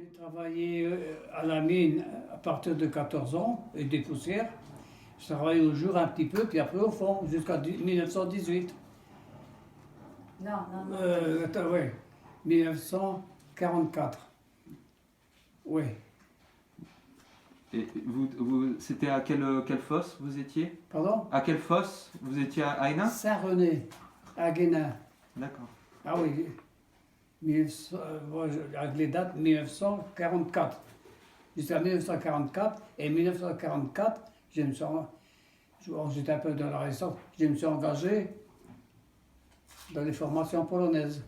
J'ai travaillé à la mine à partir de 14 ans, et des poussières. Je travaillais au jour un petit peu, puis après au fond, jusqu'à 1918. Non, non, non. Attends, ouais, 1944. Oui. Et c'était à quelle fosse vous étiez? Pardon? À quelle fosse vous étiez à Hainaut? Saint-René, à Guénin. D'accord. Ah oui, 1900, avec les dates 1944. Jusqu'à 1944. Et 1944, j'étais un peu dans la résistance, je me suis engagé dans les formations polonaises.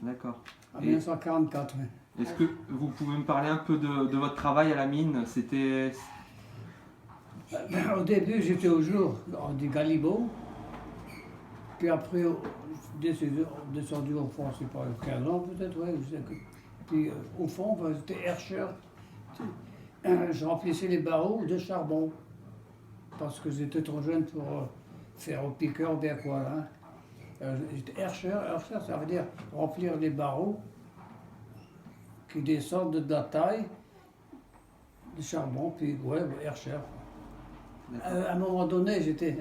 D'accord. En 1944, oui. Est-ce que vous pouvez me parler un peu de votre travail à la mine? C'était... Au début, j'étais au jour du Galibo. Puis après, descendu au fond, c'est pas 15 ans peut-être, ouais. Puis au fond, j'étais herscheur. Je remplissais les barreaux de charbon. Parce que j'étais trop jeune pour faire au piqueur ou bien quoi. Hein. J'étais herscheur, ça veut dire remplir les barreaux qui descendent de la taille de charbon, puis ouais, herscheur. À un moment donné, j'étais,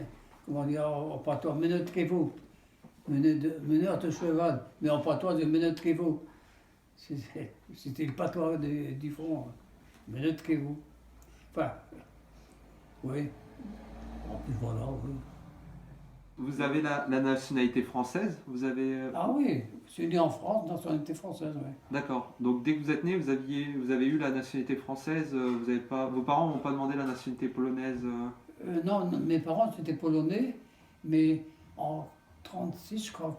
comment dire, en patois, menottrez-vous. Meneur de cheval, mais en patois de menottrez-vous. C'était le patois du front. Menottrez-vous. Enfin, oui. En plus, voilà, oui. Vous avez la nationalité française? Vous avez... Ah oui, je suis né en France, nationalité française, oui. D'accord. Donc dès que vous êtes né, vous avez eu la nationalité française. Vous avez pas, vos parents n'ont pas demandé la nationalité polonaise? Non, mes parents étaient polonais, mais en 1936, je crois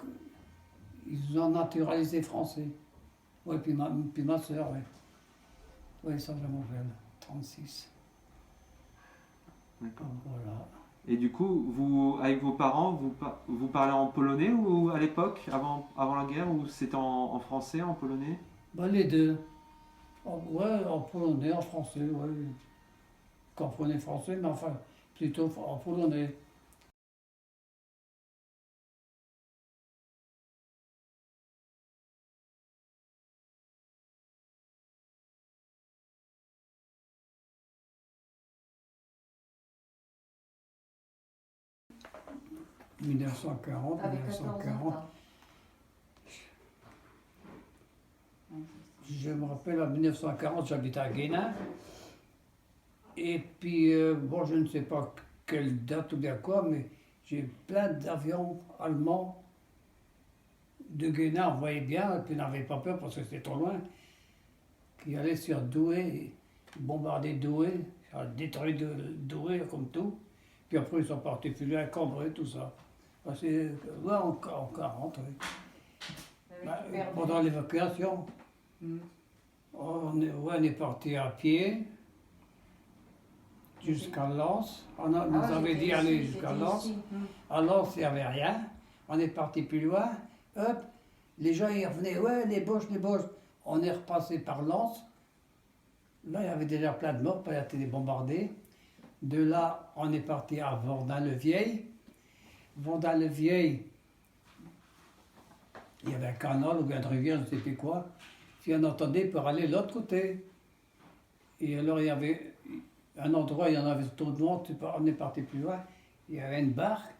qu'ils ont naturalisé français. Oui, puis ma soeur, oui. Oui, ça, je m'en rappelle. 1936. D'accord. Voilà. Et du coup, vous, avec vos parents, vous parlez en polonais ou à l'époque, avant la guerre, ou c'était en français, en polonais? Ben, les deux. Ouais, en polonais, en français, oui. Comprenez français, mais enfin, plutôt en polonais. Avec 14 ans. 1940. Je me rappelle, en 1940, j'habitais à Guénin. Et puis, bon, je ne sais pas quelle date ou bien quoi, mais j'ai plein d'avions allemands de Guénin, on voyait bien, et puis n'avait pas peur parce que c'était trop loin, qui allaient sur Douai, bombarder Douai, détruire Douai comme tout. Puis après, ils sont partis plus loin, Cambrai, tout ça. C'est ouais, en 40, oui. Pendant l'évacuation, on est parti à pied jusqu'à Lens. On nous avait dit aller jusqu'à Lens. À Lens, il n'y avait rien. On est parti plus loin. Hop, les gens ils revenaient, ouais, les Boches, les Boches. On est repassé par Lens. Là, il y avait déjà plein de morts, pas été bombardés. De là, on est parti à Vendin-le-Vieil. Vendin-le-Vieil, il y avait un canal ou bien une rivière, je ne sais plus quoi. Puis on entendait pour aller de l'autre côté. Et alors, il y avait un endroit, il y en avait tout de monde, on est parti plus loin. Il y avait une barque,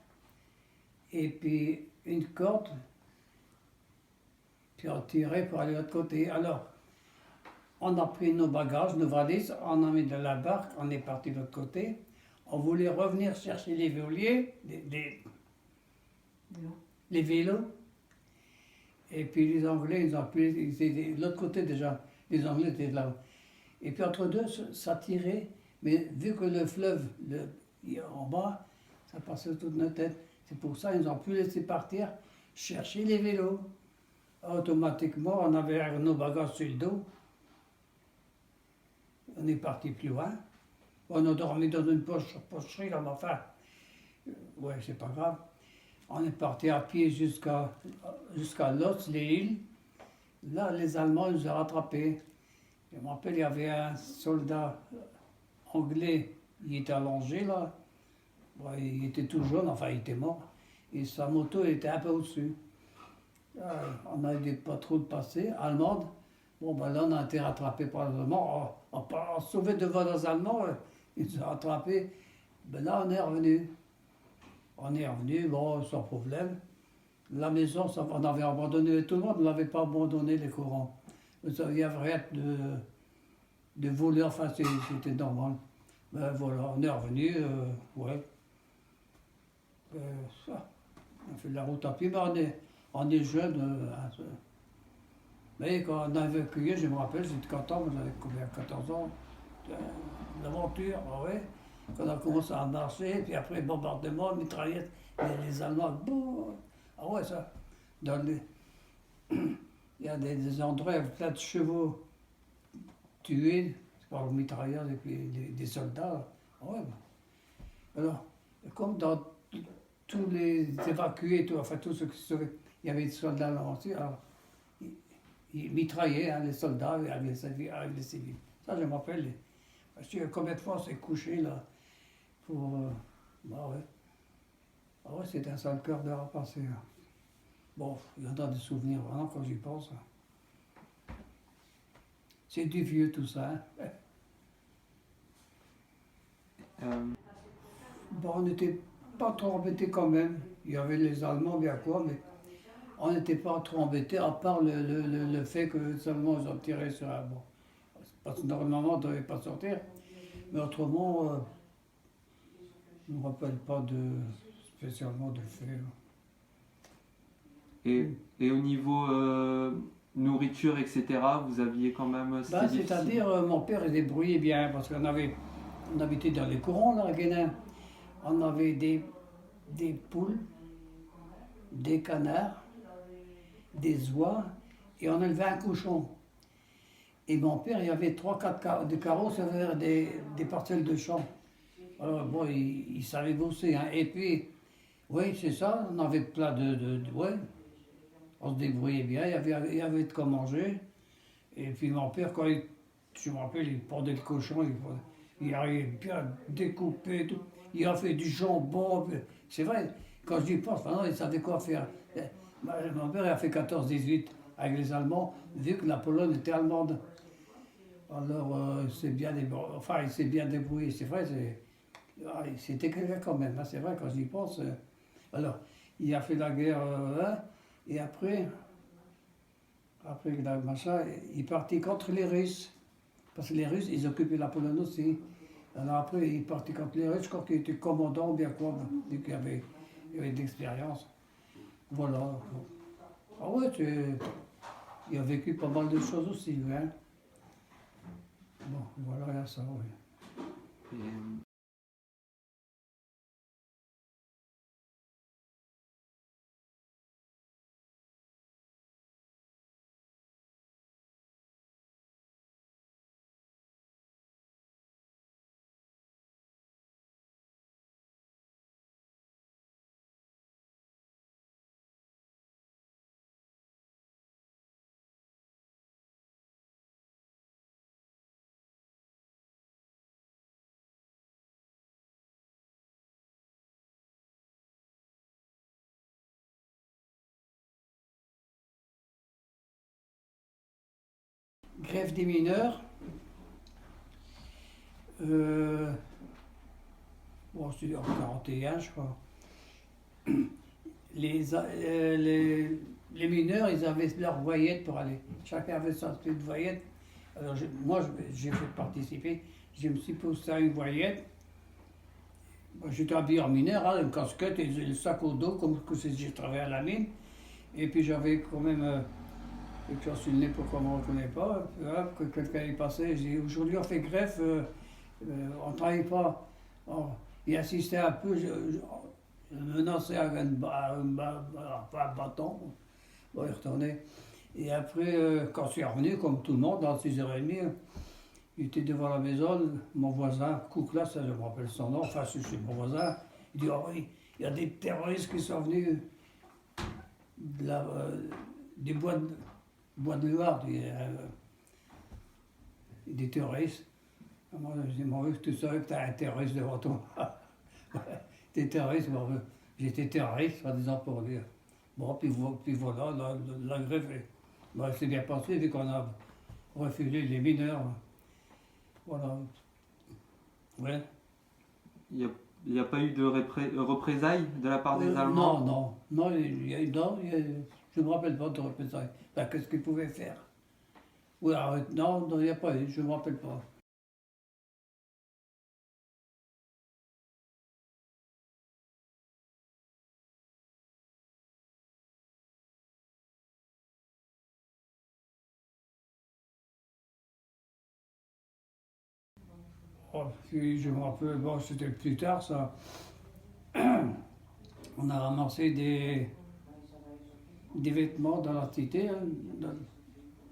et puis une corde, puis on tirait pour aller de l'autre côté. Alors, on a pris nos bagages, nos valises, on a mis de la barque, on est parti de l'autre côté. On voulait revenir chercher les vélos, les vélos. Et puis les Anglais, ils étaient de l'autre côté déjà. Les Anglais étaient là. Et puis entre deux, ça tirait. Mais vu que le fleuve, en bas, ça passait au-dessus de notre tête. C'est pour ça qu'ils ont pu laisser partir, chercher les vélos. Automatiquement, on avait nos bagages sur le dos. On est parti plus loin. On a dormi dans une pocherie, là, mais enfin, ouais, c'est pas grave. On est parti à pied jusqu'à Lotz, les îles. Là, les Allemands nous ont rattrapés. Je me rappelle, il y avait un soldat anglais, il était allongé là. Ouais, il était tout jaune, enfin, il était mort. Et sa moto était un peu au-dessus. On a eu des patrouilles passées, allemandes. Bon, ben là, on a été rattrapé par les Allemands. On sauvé devant les Allemands, ils nous ont rattrapés. Ben là, on est revenu. On est revenu, bon, sans problème. La maison, on avait abandonné tout le monde, on n'avait pas abandonné les courants. Il y avait rien de voler, enfin, c'était normal. Ben voilà, on est revenu, ouais. Ça, on fait de la route à pied, mais on est jeune. Mais quand on a évacué, je me rappelle, j'étais content, on avait combien, 14 ans, l'aventure, ouais. Quand on a commencé à marcher, puis après, bombardement, mitraillette, les Allemands, boum. Ah ouais, ça. Il y a des endroits avec plein de chevaux tués par le mitrailleur et puis des soldats. Ah ouais. Alors, comme dans tous les évacués, enfin tous ceux qui se sauvaient, il y avait des soldats là aussi, alors ils mitraillaient hein, les soldats avec les civils. Ça, je me rappelle. Parce que combien de fois on s'est couché là pour. Ah ouais. Ah ouais, c'était un sale cœur de repasser. Hein. Bon, il y en a des souvenirs vraiment quand j'y pense. Hein. C'est du vieux tout ça. Hein. Bon, on n'était pas trop embêtés quand même. Il y avait les Allemands, bien quoi, mais on n'était pas trop embêtés, à part le fait que seulement ils ont tiré sur un. Bon, parce que normalement, on ne devait pas sortir. Mais autrement, je ne me rappelle pas spécialement de fait. Et au niveau nourriture, etc., vous aviez quand même... Ben, c'est-à-dire, mon père il débrouillait bien, parce qu'on habitait dans les courants, là, à Guénin. On avait des poules, des canards, des oies, et on élevait un cochon. Et mon père, il y avait 3-4 de carreaux, ça veut dire des parcelles de champs. Alors, bon, il savait bosser. Hein. Et puis, oui, c'est ça, on avait plein ouais, on se débrouillait bien, il y avait de quoi manger. Et puis mon père, je me rappelle, il pendait le cochon, il arrivait bien découpé, tout. Il a fait du jambon. C'est vrai, quand j'y pense, maintenant, il savait quoi faire. Mon père a fait 14-18 avec les Allemands, vu que la Pologne était allemande. Alors, il s'est bien débrouillé, c'est vrai, c'était quelqu'un quand même, hein, c'est vrai, quand j'y pense. Alors, il a fait la guerre, hein, et après machin, il est parti contre les Russes. Parce que les Russes, ils occupaient la Pologne aussi. Alors après, il est parti contre les Russes, je crois qu'il était commandant ou bien quoi, vu qu'il avait de l'expérience. Voilà. Ah ouais, il a vécu pas mal de choses aussi, lui, hein. Bon, voilà, il y a ça, oui. Grève des mineurs. Bon, c'est en 41, je crois. Les mineurs, ils avaient leur voyette pour aller. Chacun avait sa petite voyette. Alors moi, j'ai fait participer. Je me suis posé à une voyette. J'étais habillé en mineur, hein, une casquette et le sac au dos, comme si j'ai travaillé à la mine. Et puis j'avais quand même quelque chose sur le nez pour qu'on ne me reconnaît pas. Puis, hop, que quelqu'un est passé, j'ai dit aujourd'hui on fait greffe, on ne travaille pas. Alors, il insistait un peu, je menaçais avec un bâton. Bon, il retournait. Et après, quand je suis revenu, comme tout le monde, à 6h30, il était devant la maison, mon voisin, Koukla, ça je me rappelle son nom, enfin c'est mon voisin, il dit, oh oui, il y a des terroristes qui sont venus des bois de Loire, des terroristes. Moi, je dis, mon tu savais que tu as un terroriste devant toi. T'es terroriste, bon, j'étais terroriste, soi-disant pour dire. Bon, puis voilà, la grève, c'est bien passé, vu qu'on a refuser les mineurs. Voilà. Ouais. Il n'y a pas eu de représailles de la part des Allemands? Non, je ne me rappelle pas de représailles. Ben, qu'est-ce qu'ils pouvaient faire? Oui, non, il n'y a pas eu, je ne me rappelle pas. Oh, si je me rappelle, bon, c'était plus tard ça. On a ramassé des vêtements dans la cité, hein,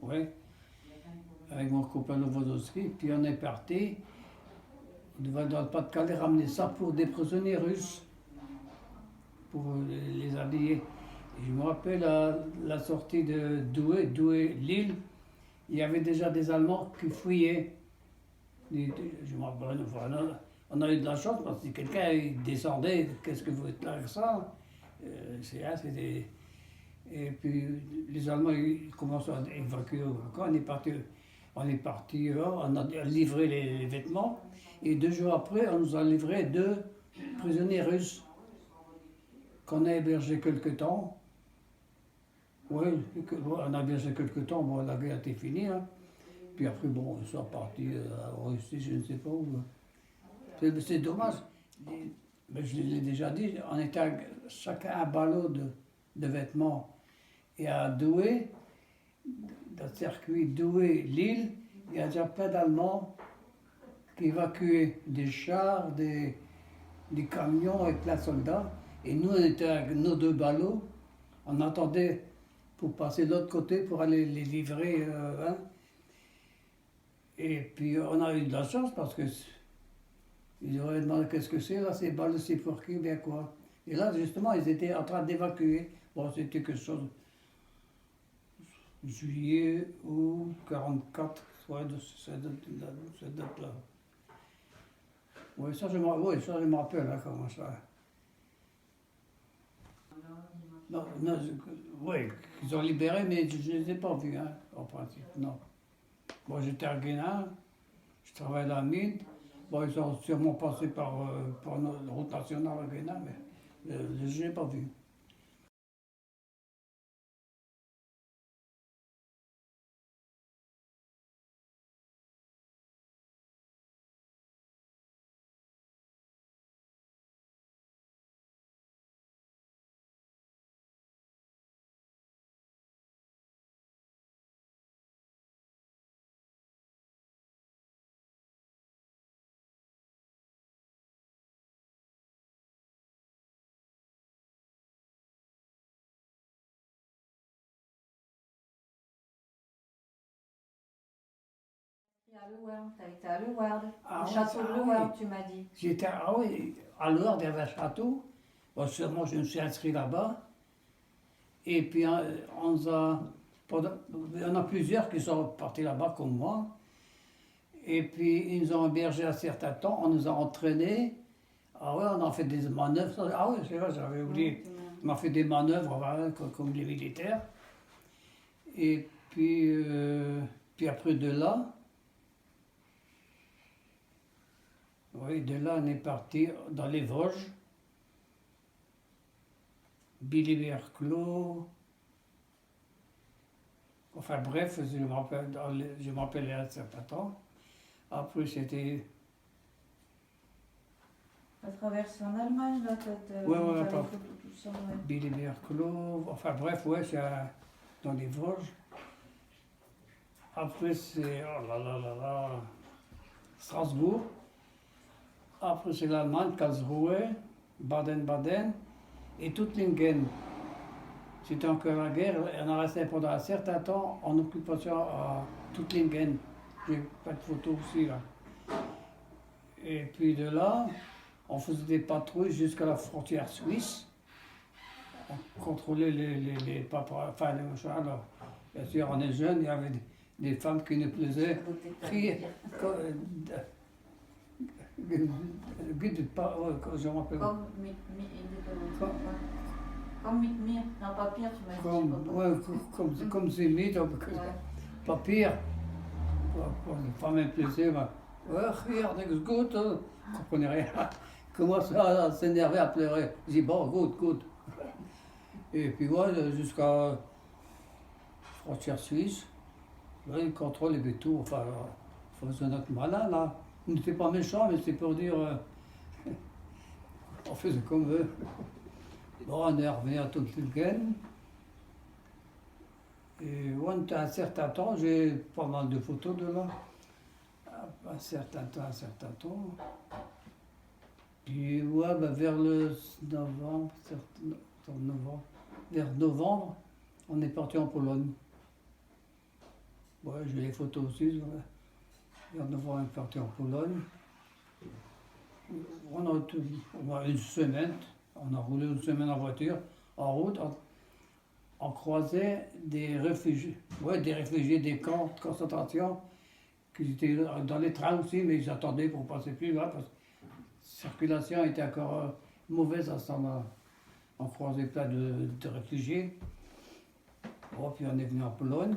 ouais, avec mon copain Novodowski, puis on est parti, on devait dans le Pas-de-Calais ramener ça pour des prisonniers russes, pour les habiller. Et je me rappelle la sortie de Douai, Lille, il y avait déjà des Allemands qui fouillaient. Je me rappelle, voilà, on a eu de la chance parce que quelqu'un il descendait, qu'est-ce que vous êtes là avec ça? C'était. Et puis les Allemands ils commençaient à évacuer. Quand on est parti, on a livré les vêtements et 2 jours après, on nous a livré 2 prisonniers russes qu'on a hébergés quelque temps. Oui, on a hébergé quelque temps, bon, la guerre était finie. Hein. Puis après, bon, ils sont partis en Russie, je ne sais pas où. C'est dommage. Mais je l'ai déjà dit, on était chacun un ballot de vêtements. Et à Douai, dans le circuit Douai-Lille, il y a déjà plein d'Allemands qui évacuaient des chars, des camions et plein de soldats. Et nous, on était avec nos 2 ballots. On attendait pour passer de l'autre côté pour aller les livrer. Hein. Et puis on a eu de la chance parce que ils auraient demandé qu'est-ce que c'est là, ces balles, c'est pour qui, bien quoi. Et là, justement, ils étaient en train d'évacuer. Bon, c'était quelque chose. Juillet ou 44, soit de cette date-là. Oui, ça je me rappelle, hein, comment ça. Non, oui, ils ont libéré, mais je ne les ai pas vus, hein, en principe, non. Bon, j'étais à Guénin, je travaillais à la mine. Bon, ils sont sûrement passés par la route nationale à Guénin, mais je ne l'ai pas vu. Et à Louarn, tu as été à Louarn, Ah au oui, château de ah Louarn, oui. tu m'as dit. J'étais, ah oui, à Lourdes, il y avait un château. Bon, sûrement, je me suis inscrit là-bas. Et puis, il y en a plusieurs qui sont partis là-bas comme moi. Et puis, ils nous ont hébergés un certain temps, on nous a entraînés. Ah ouais, on a fait des manœuvres. Ah oui, c'est vrai, j'avais oublié. On a fait des manœuvres voilà, comme les militaires. Et puis après de là, oui, de là on est parti dans les Vosges, Billy-Berclos. Enfin bref, je me rappelle un certain temps. Après c'était. Tu as traversé en Allemagne, là, Ouais, t'avais pas. fait tout ça, ouais. Billy-Berclos. Enfin bref, ouais, c'est dans les Vosges. Après c'est. Oh là là là là. Strasbourg. Après c'est l'Allemagne, Karlsruhe, Baden-Baden et Tuttlingen. C'était encore la guerre, on a resté pendant un certain temps en occupation à Tuttlingen. J'ai pas de photos aussi là. Et puis de là, on faisait des patrouilles jusqu'à la frontière suisse. On contrôlait les papas, enfin les machins. Alors, bien sûr, on est jeunes, il y avait des femmes qui nous plaisaient. Je m'appelle. Comme Mitmir, non pas pire, tu m'as dit. Comme Zémit, pas pire. Les femmes impliquées, regarde, c'est good. Je ne comprenais rien. Commence à s'énerver, à pleurer. Je dis, bon, good. Et puis moi, jusqu'à frontière suisse, là, ils contrôlent les bétous. Enfin, il faut se notre malin, là. On n'était pas méchants, mais c'est pour dire, on faisait comme eux. Bon, on est revenu à Tottenham. Et à un certain temps, j'ai pas mal de photos de là. Un certain temps. Puis, ouais, vers le vers novembre, on est parti en Pologne. Ouais, j'ai les photos aussi. Ouais. Vers novembre, on est parti en Pologne. On a une semaine, on a roulé une semaine en voiture, en route. On croisait des réfugiés, des camps de concentration, qui étaient dans les trains aussi, mais ils attendaient pour passer plus loin, parce que la circulation était encore mauvaise à ce moment-là. On croisait plein de réfugiés. Bon, puis on est venu en Pologne.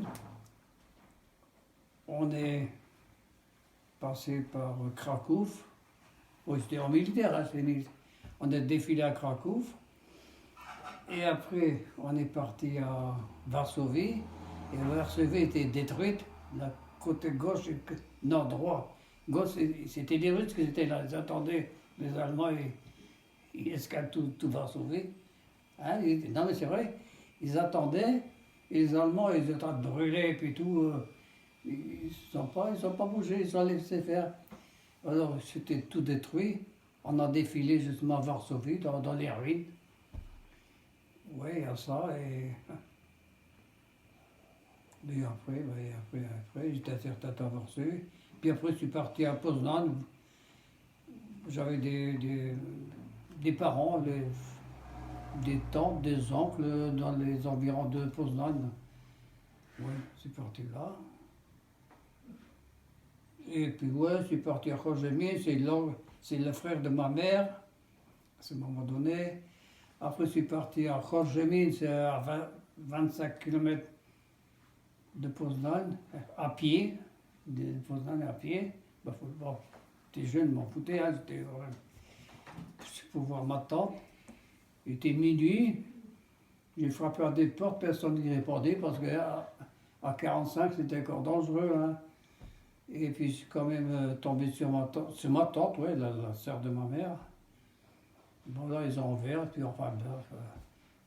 On est passé par Cracovie. Bon, c'était en militaire, hein, on a défilé à Cracovie. Et après, on est parti à Varsovie. Et Varsovie était détruite. La côté gauche, non, droit. Gauche, c'était les Russes qui étaient là. Ils attendaient les Allemands et ils escalent tout Varsovie. Hein, non, mais c'est vrai. Ils attendaient. Et les Allemands, ils étaient en train de brûler et puis tout. Ils ne sont pas bougés, ils ont laissé faire. Alors, c'était tout détruit. On a défilé justement à Varsovie, dans les ruines. Oui, il y a ça. Et après, j'étais à certain temps Varsovie. Puis après, je suis parti à Poznan. J'avais des parents, des tantes, des oncles dans les environs de Poznan. Oui, je suis parti là. Et puis ouais, je suis parti à Khojemie, c'est le frère de ma mère, à ce moment donné. Après, je suis parti à Khojemie, c'est à 25 km de Poznan, à pied, de Poznan à pied. Bon, j'étais jeune, je m'en foutais, hein, pour voir ma tante. Il était minuit, j'ai frappé à des portes, personne n'y répondait, parce qu'à 45, c'était encore dangereux. Hein. Et puis je suis quand même tombé sur ma tante, ouais, la sœur de ma mère. Bon là, ils ont ouvert, puis enfin,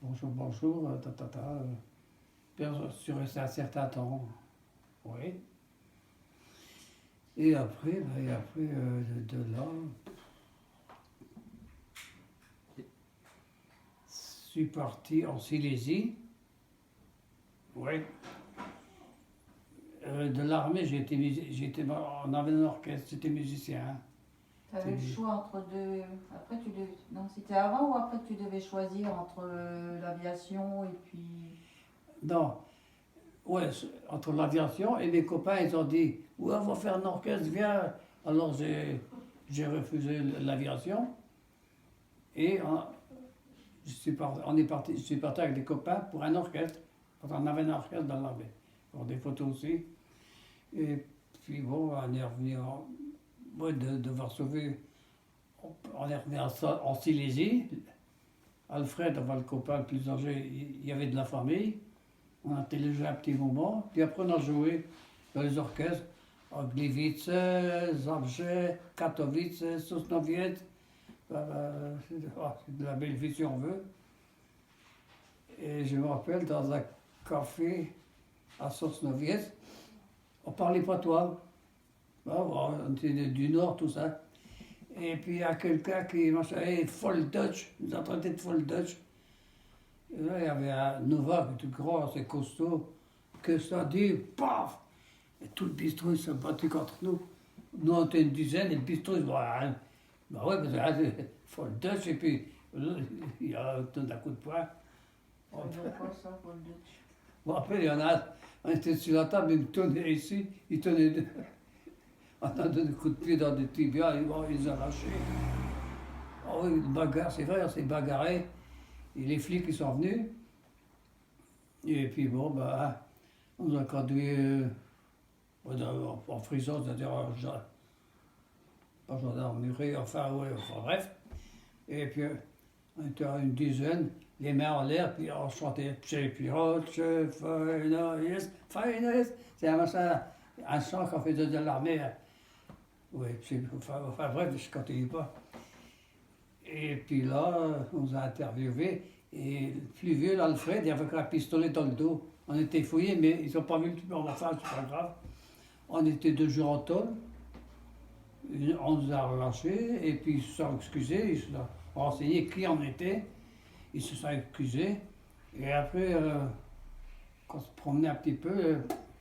bonjour, Puis je suis resté un certain temps, oui. Et après, de là, je suis parti en Silésie, oui. De l'armée, j'étais en avait un orchestre, j'étais musicien. Tu avais le choix entre deux. Après, non, c'était avant ou après que tu devais choisir entre l'aviation et puis. Non, ouais, entre l'aviation et mes copains, ils ont dit ouais, on va faire un orchestre, viens. Alors j'ai refusé l'aviation et je suis parti avec des copains pour un orchestre. On avait un orchestre dans l'armée, pour des photos aussi. Et puis bon, on est revenu de Varsovie, on est revenu en Silésie. Alfred, le copain le plus âgé, il y avait de la famille. On a téléjoué un petit moment, puis après on a joué dans les orchestres, à Gliwice, Zabrze, Katowice, Sosnowiec. C'est de la belle vie si on veut. Et je me rappelle, dans un café à Sosnowiec, on parlait patois. On était du Nord, tout ça. Et puis il y a quelqu'un qui m'a dit hey, Voll Dutch, nous entendait de Voll Dutch. Et là, il y avait un Nova qui était grand, assez costaud, que ça dit, paf! Et tout le bistrot s'est battu contre nous. Nous, on était une dizaine, et le bistrot, bah ouais, parce que c'est Voll Dutch, et puis il y a donné un coup de poing. Ça quoi ça, Voll Dutch? Bon, après, il y en a, on était sur la table, ils tenaient ici, ils tenaient. On a donné des coups de pied dans des tibias, ils les ont lâchés. Oh oui, une bagarre, c'est vrai, on s'est bagarré. Et les flics, ils sont venus. Et puis bon, on nous a conduit en frisson, c'est-à-dire pas gendarmerie, enfin, ouais, enfin bref. Et puis, on était une dizaine, les mains en l'air, puis on chantait Chez Pirote, Chez Finesse, Finesse. C'est un chant qu'on faisait de l'armée. Oui, enfin bref, je ne continue pas. Et puis là, on nous a interviewés, et le plus vieux, l'Alfred, il avait un pistolet dans le dos. On était fouillés, mais ils n'ont pas vu le tueur, enfin, c'est pas grave. On était 2 jours en tôle, on nous a relâchés, et puis ils se sont excusés, ils se sont renseignés qui on était, ils se sont excusés, et après, quand on se promenait un petit peu,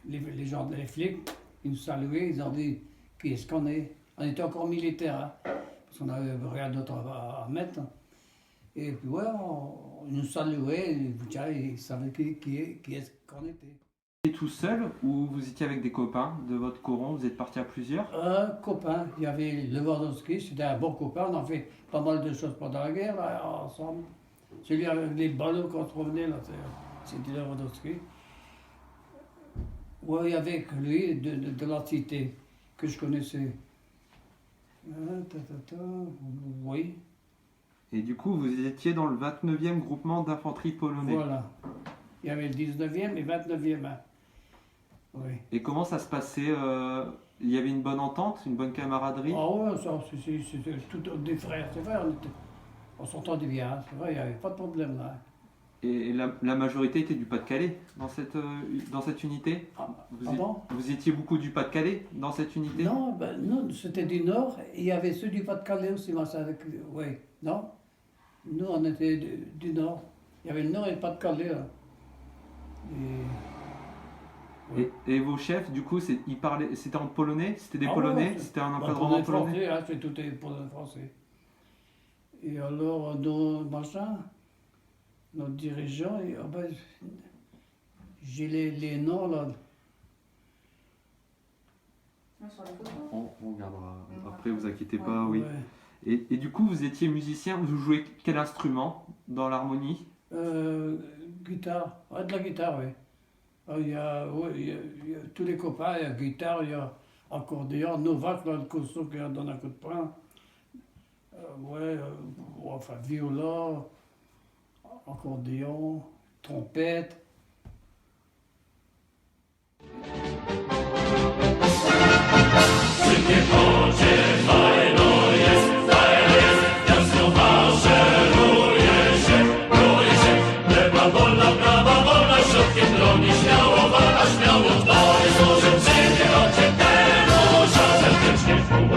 les gens, les flics, ils nous saluaient, ils ont dit qui est-ce qu'on est. On était encore militaires, hein, parce qu'on n'avait rien d'autre à mettre. Et puis ouais, ils nous saluaient, ils savaient qui est-ce qu'on était. Vous étiez tout seul ou vous étiez avec des copains de votre coron? Vous êtes partis à plusieurs? Un copain, il y avait Lewandowski, c'était un bon copain, on a fait pas mal de choses pendant la guerre, là, ensemble. Celui avec les ballons quand on revenait, là, c'était Lewandowski. Oui, il y avait que lui de la cité que je connaissais. Oui, Et du coup, vous étiez dans le 29e groupement d'infanterie polonais. voilà. Il y avait le 19e et 29e. Hein. Oui. Et comment ça se passait il y avait une bonne entente, une bonne camaraderie? Ah ouais, ça, c'était tout des frères, c'est vrai, on s'entendait bien, hein, c'est vrai, il n'y avait pas de problème là. Et la majorité était du Pas-de-Calais dans cette unité? Vous étiez beaucoup du Pas-de-Calais dans cette unité? Non, ben, non, c'était du Nord, et il y avait ceux du Pas-de-Calais aussi, oui, non? Nous, on était du Nord. Il y avait le Nord et le Pas-de-Calais. Là. Et vos chefs, du coup, ils parlaient, c'était en polonais? C'était des Ah Polonais? ouais, C'était un encadrement polonais? Français, hein, c'est tout est polonais français. Et alors, nos dirigeants, j'ai les noms là. Sur les photos. On regardera après, vous inquiétez pas, oui. Ouais. Et du coup, vous étiez musicien, vous jouez quel instrument dans l'harmonie? Guitare, de la guitare, oui. Il y a tous les copains, il y a guitare, il y a accordéon, Novak, là, le costaud qui donne un coup de poing. Enfin, violon, accordéon, trompette.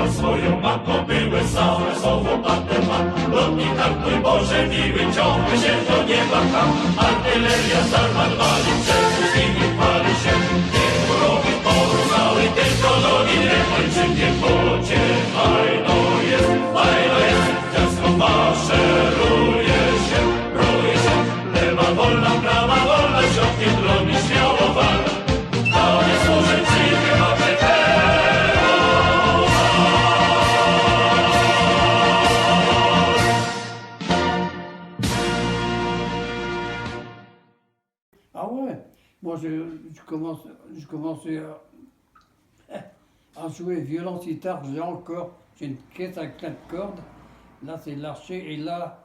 Swoją matką były same słowo Paterman. Lotni kartuj Boże miły, ciągle się do nieba tam. Artyleria zarmadwali, przed nimi chwali się. Niech wrogi poruszały, tylko nogi nie kończy, nie pocie. Fajno jest, ciasto maszeruje się, broi się. Lewa wolna, prawa wolna, środkiem broni śmiało wal. To nie służy przyjmie, mamy Ah ouais, moi je commençais à jouer violon, guitare, j'ai une caisse à 4 cordes, là c'est l'archer, et là,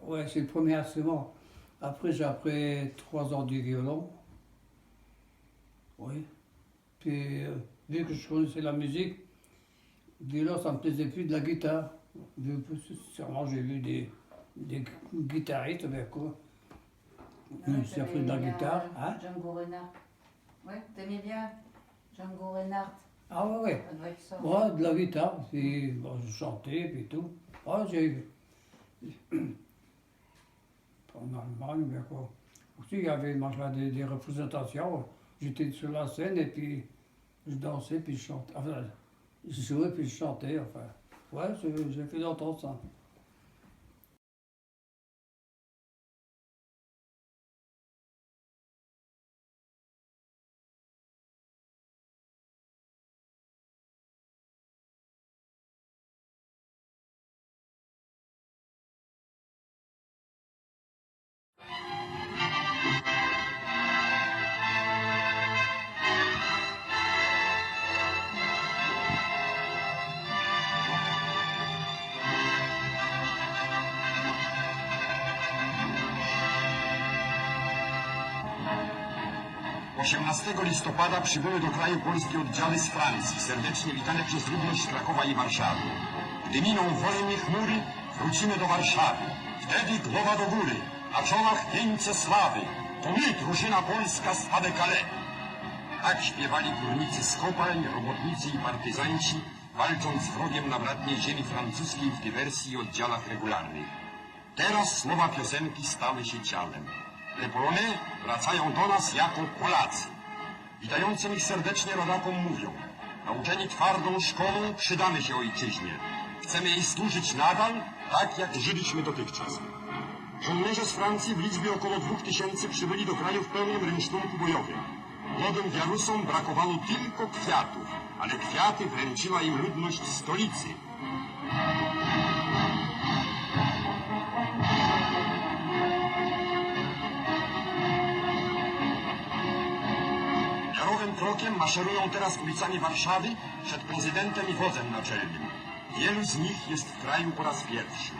ouais, c'est le premier instrument. Après j'ai appris 3 ans du violon, oui. Puis vu que je connaissais la musique, le violon ça me plaisait plus de la guitare. Sûrement j'ai vu des guitaristes, mais quoi. J'ai appris de la guitare. Hein? Django Reinhardt. Ouais, t'aimais bien Django Reinhardt. Ah ouais. Ça doit être ça. Moi, de la guitare, puis bon, je chantais, puis tout. Ah, j'ai... En Allemagne, mais quoi. Aussi, il y avait des représentations. J'étais sur la scène, et puis je dansais, puis je chantais. Enfin, je jouais, puis je chantais, enfin. Ouais, j'ai fait longtemps ça. 18 listopada przybyły do kraju polskie oddziały z Francji, serdecznie witane przez ludność Krakowa i Warszawy. Gdy miną wolne chmury, wrócimy do Warszawy. Wtedy głowa do góry, na czołach wieńce sławy. To my, drużyna polska z Pas-de-Calais. Tak śpiewali górnicy z kopalń, robotnicy i partyzanci, walcząc z wrogiem na bratniej ziemi francuskiej w dywersji i oddziałach regularnych. Teraz słowa piosenki stały się ciałem. Le Polonais wracają do nas jako Polacy. Witającym ich serdecznie rodakom mówią: nauczeni twardą szkołą przydamy się ojczyźnie. Chcemy jej służyć nadal, tak jak żyliśmy dotychczas. Żołnierze z Francji w liczbie około 2000 przybyli do kraju w pełnym rynsztunku bojowym. Młodym wiarusom brakowało tylko kwiatów, ale kwiaty wręczyła im ludność stolicy. Miarowym krokiem maszerują teraz ulicami Warszawy przed prezydentem i wodzem naczelnym. Wielu z nich jest w kraju po raz pierwszy.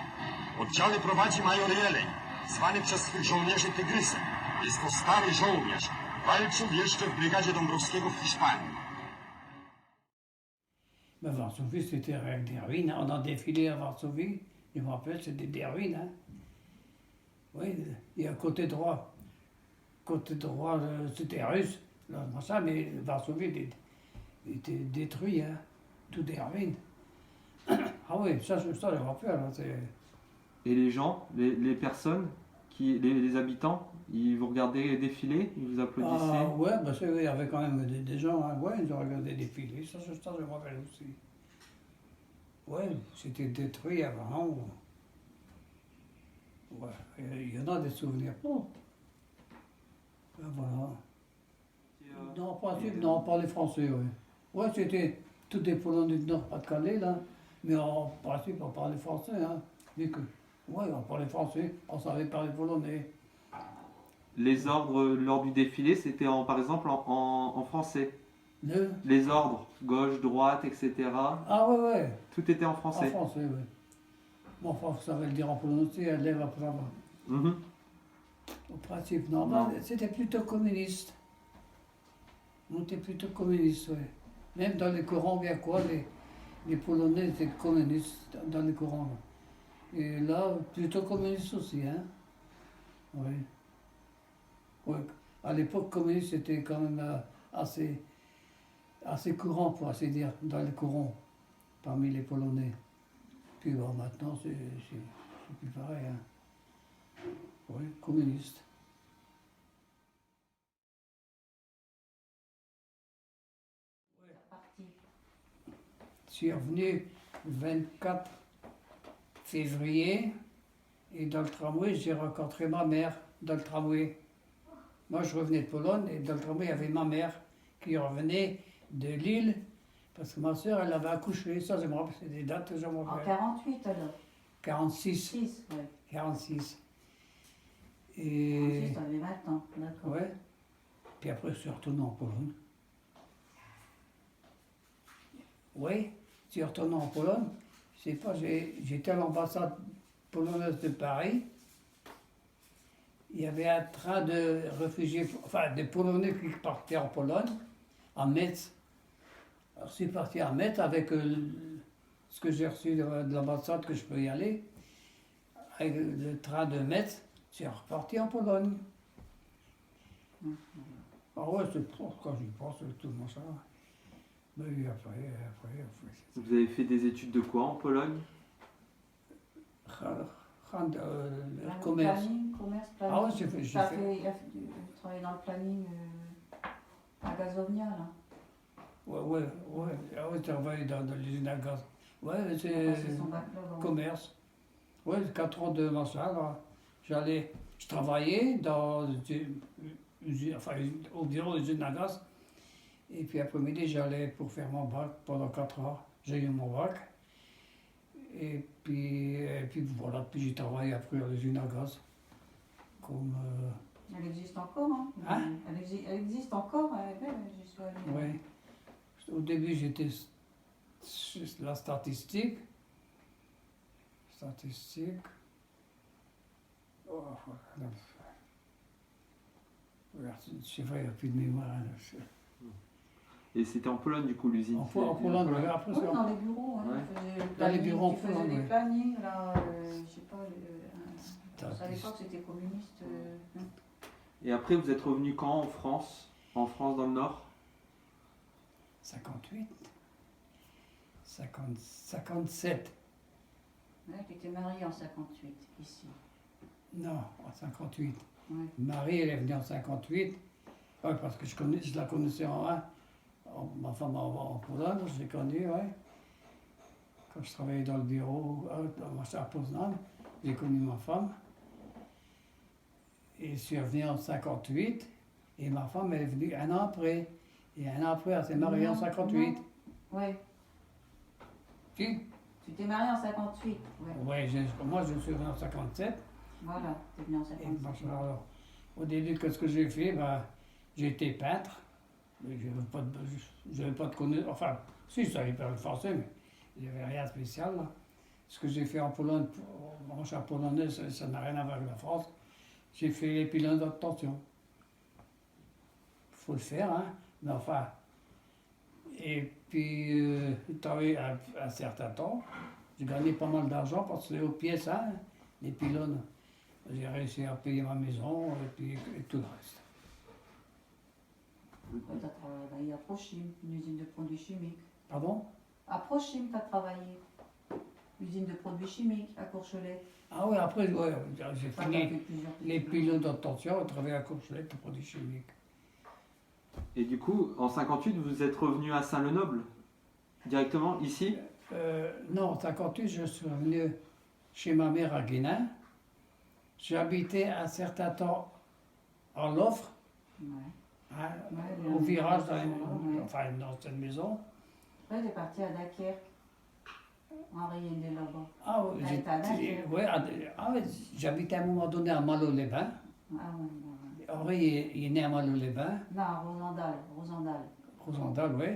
Oddziały prowadzi major Jeleń, zwany przez swych żołnierzy Tygrysem. Jest to stary żołnierz. Walczył jeszcze w brygadzie Dąbrowskiego w Hiszpanii. Ben, Varsovie, c'était avec des ruines. On a défilé à Varsovie. Je me rappelle, c'était des ruines. Hein. Oui, et à côté droit, c'était russe. Là, ça, mais Varsovie était détruit. Hein. Tout des ruines. Ah oui, ça je me rappelle. Hein, Et les gens, les personnes, les habitants, ils vous regardaient défiler, ils vous applaudissaient? Ah ouais, ben c'est, il y avait quand même des gens, hein, ouais, ils ont regardé défiler, ça je me rappelle aussi. Ouais, c'était détruit avant. Ouais, il y en a des souvenirs. Oh. Ben voilà. Non, en principe, non, on parlait français, oui. Ouais, c'était tous des Polonais du Nord-Pas-de-Calais, là, mais en principe, on parlait français, hein, vu que, ouais, on parlait français, on savait parler polonais. Les ordres lors du défilé, c'était par exemple en français. Les ordres, gauche, droite, etc. Ah ouais, ouais. Tout était en français. En français, oui. Bon, enfin, ça veut le dire en polonais aussi, elle lève après avant. Au principe, non. C'était plutôt communiste. On était plutôt communiste, oui. Même dans les courants, bien quoi, les Polonais étaient communistes dans les courants. Et là, plutôt communiste aussi, hein. Oui. Ouais. À l'époque, communiste, c'était quand même assez courant, pour ainsi dire, dans les courants, parmi les Polonais. Puis bon, maintenant, c'est plus pareil. Hein. Oui, communiste. Je suis revenu le 24 février et dans le tramway, j'ai rencontré ma mère dans le tramway. Moi, je revenais de Pologne et dans le tramway, il y avait ma mère qui revenait de Lille parce que ma soeur, elle avait accouché. Ça, je me rappelle, c'est des dates que je me rappelle. En 48 alors 46. 6, ouais. 46. Et... 46, t'avais 20 ans, d'accord. Ouais. Puis après, je suis retourné en Pologne. Oui, je suis retourné en Pologne. Je sais pas, j'étais à l'ambassade polonaise de Paris. Il y avait un train de réfugiés, enfin des Polonais qui partaient en Pologne, à Metz. Alors je suis parti à Metz avec ce que j'ai reçu de l'ambassade que je peux y aller. Avec le train de Metz, je suis reparti en Pologne. Ah ouais, c'est pour quand j'y pense, tout le monde ça. Mais après. Vous avez fait des études de quoi en Pologne? Commerce. Planning. Ah ouais, j'ai fait. Il a travaillé dans le planning à Gazovnia, là. Ouais, j'ai travaillé dans l'usine à gaz. Ouais, c'est Son backlog, commerce. Ouais, 4 ans de machin, là. Je travaillais dans au bureau de l'usine à gaz. Et puis après-midi, j'allais pour faire mon bac pendant 4 heures. J'ai eu mon bac. Et puis voilà, puis j'ai travaillé après à l'usine à gaz. Comme. Elle existe encore, hein, Elle existe encore, j'y suis allée. Oui. Au début, j'étais la statistique. Oh, voilà. Regarde, c'est vrai, il n'y a plus de mémoire. Là. Et c'était en Pologne, du coup, l'usine. En Pologne, ouais, après Oui, ça. dans les bureaux. Hein, Ouais. tu faisais le Dans les planning, bureaux en tu faisais Pologne, des ouais. plannings, là, je sais pas, T'as- à l'époque c'était communiste. Et après, vous êtes revenu quand en France? En France, dans le Nord? 58, 57. Ouais, tu étais marié en 58, ici. Non, en 58. Ouais. Marie, elle est venue en 58. Ouais, parce que je la connaissais ma femme en Pologne, je l'ai connue, ouais. Quand je travaillais dans le bureau à Poznan, j'ai connu ma femme. Et je suis revenu en 58. Et ma femme, elle est venue un an après. Et un an après, elle s'est mariée en 58. Oui, Si? tu t'es marié en 58. Ouais. Ouais, moi je suis venu en 57. Voilà, tu es venu en Et 57. alors, au début, qu'est-ce que j'ai fait? Ben, j'ai été peintre. Mais je n'avais pas de connaissance. Enfin, si, je savais parler français, mais il n'y avait rien de spécial. Là. Ce que j'ai fait en Pologne, en chant polonais, ça n'a rien à voir avec la France. J'ai fait les pylônes d'obtention. Il faut le faire, hein. Mais enfin. Et puis, j'ai travaillé un certain temps. J'ai gagné pas mal d'argent parce que c'est aux pièces, hein, les pylônes. J'ai réussi à payer ma maison et puis et tout le reste. Après, tu as travaillé à Prochim, une usine de produits chimiques. Pardon? À Prochim, tu as travaillé. Usine de produits chimiques à Courchelet. Ah oui, après, ouais, j'ai Enfin, t'as fini fait plusieurs les petits pylônes d'obtention, j'ai travaillé à Courchelet, de produits chimiques. Et du coup, en 58, vous êtes revenu à Saint-Lenoble? Directement, ici? Non, en 58, je suis revenu chez ma mère à Guénin. J'ai habité un certain temps en Loffre, Ouais. hein, Ouais, au virage, dans ouais. enfin une ancienne maison. Après, tu es parti à Dunkerque. Henri est né là-bas. Ah oui, Ouais, t'as ouais, j'habitais à un moment donné à Malo-les-Bains. Ah ouais, ouais. Henri il est né à Malo-les-Bains, Non, à Rosendal. Rosendal. Rosendal, oui.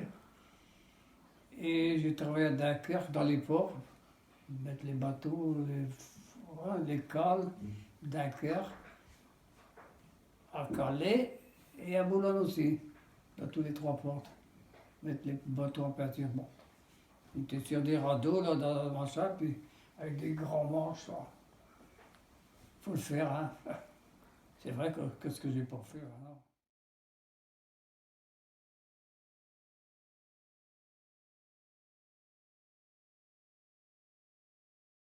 Et j'ai travaillé à Dunkerque, dans les ports, mettre les bateaux, les cales, Dunkerque, à Calais et à Boulogne aussi, dans tous les trois ports. Mettre les bateaux en peinture. Bon. On était sur des radeaux, là, dans le machin, puis avec des grands manches. Il faut le faire, hein. C'est vrai que qu'est-ce que j'ai pas fait, hein.